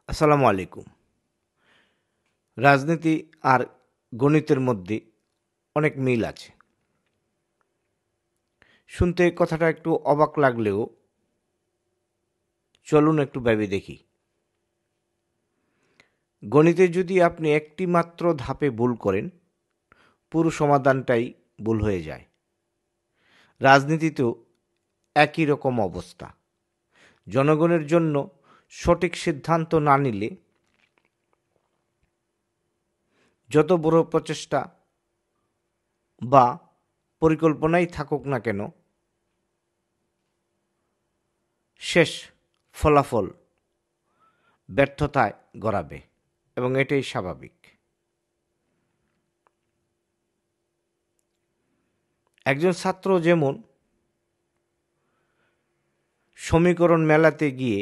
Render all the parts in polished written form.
আসসালামু আলাইকুম। রাজনীতি আর গণিতের মধ্যে অনেক মিল আছে। শুনতে কথাটা একটু অবাক লাগলেও চলুন একটু ভেবে দেখি। গণিতে যদি আপনি একটি মাত্র ধাপে ভুল করেন, পুরো সমাধানটাই ভুল হয়ে যায়। রাজনীতিতেও একই রকম অবস্থা। জনগণের জন্য সঠিক সিদ্ধান্ত না নিলে যত বড় প্রচেষ্টা বা পরিকল্পনাই থাকুক না কেন, শেষ ফলাফল ব্যর্থতায় গড়াবে এবং এটাই স্বাভাবিক। একজন ছাত্র যেমন সমীকরণ মেলাতে গিয়ে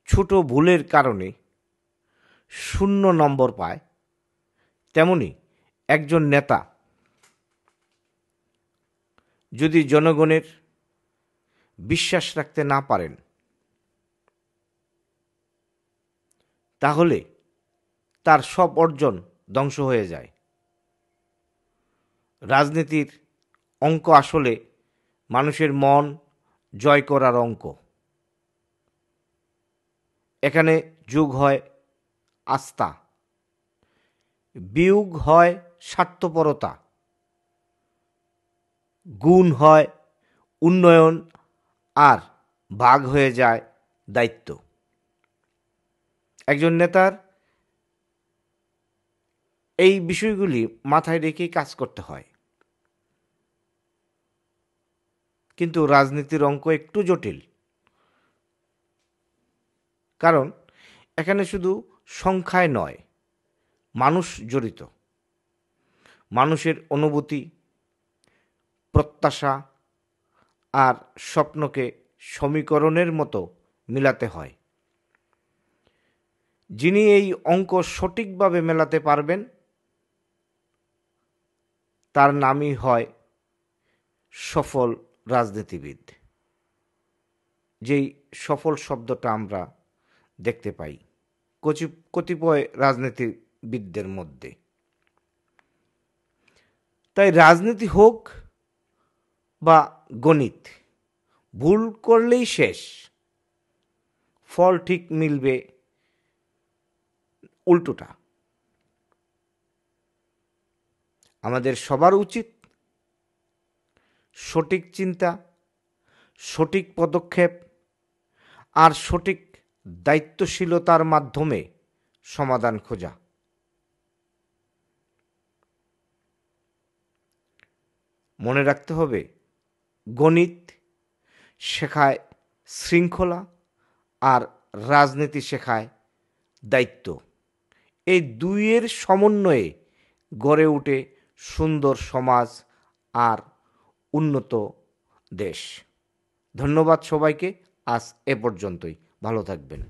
ছোট ভুলের কারণে 0 নম্বর পায়, তেমনি একজন নেতা যদি জনগণের বিশ্বাস রাখতে না পারেন, তাহলে তার সব অর্জন ধ্বংস হয়ে যায়। রাজনীতির অঙ্ক আসলে মানুষের মন জয় করার অঙ্ক। এখানে যোগ হয় আস্থা, বিয়োগ হয় স্বার্থপরতা, গুণ হয় উন্নয়ন, আর ভাগ হয়ে যায় দায়িত্ব। একজন নেতার এই বিষয়গুলি মাথায় রেখেই কাজ করতে হয়। কিন্তু রাজনীতির অঙ্ক একটু জটিল, কারণ এখানে শুধু সংখ্যায় নয়, মানুষ জড়িত। মানুষের অনুভূতি, প্রত্যাশা আর স্বপ্নকে সমীকরণের মতো মিলাতে হয়। যিনি এই অঙ্ক সঠিকভাবে মেলাতে পারবেন, তার নামই হয় সফল রাজনীতিবিদ। যেই সফল শব্দটা আমরা দেখতে পাই কতিপয় রাজনীতিবিদদের মধ্যে। তাই রাজনীতি হোক বা গণিত, ভুল করলেই শেষ, ফল ঠিক মিলবে উল্টোটা। আমাদের সবার উচিত সঠিক চিন্তা, সঠিক পদক্ষেপ আর সঠিক দায়িত্বশীলতার মাধ্যমে সমাধান খোঁজা। মনে রাখতে হবে, গণিত শেখায় শৃঙ্খলা আর রাজনীতি শেখায় দায়িত্ব। এই দুইয়ের সমন্বয়ে গড়ে ওঠে সুন্দর সমাজ আর উন্নত দেশ। ধন্যবাদ সবাইকে। আজ এ পর্যন্তই। ভালো থাকবেন।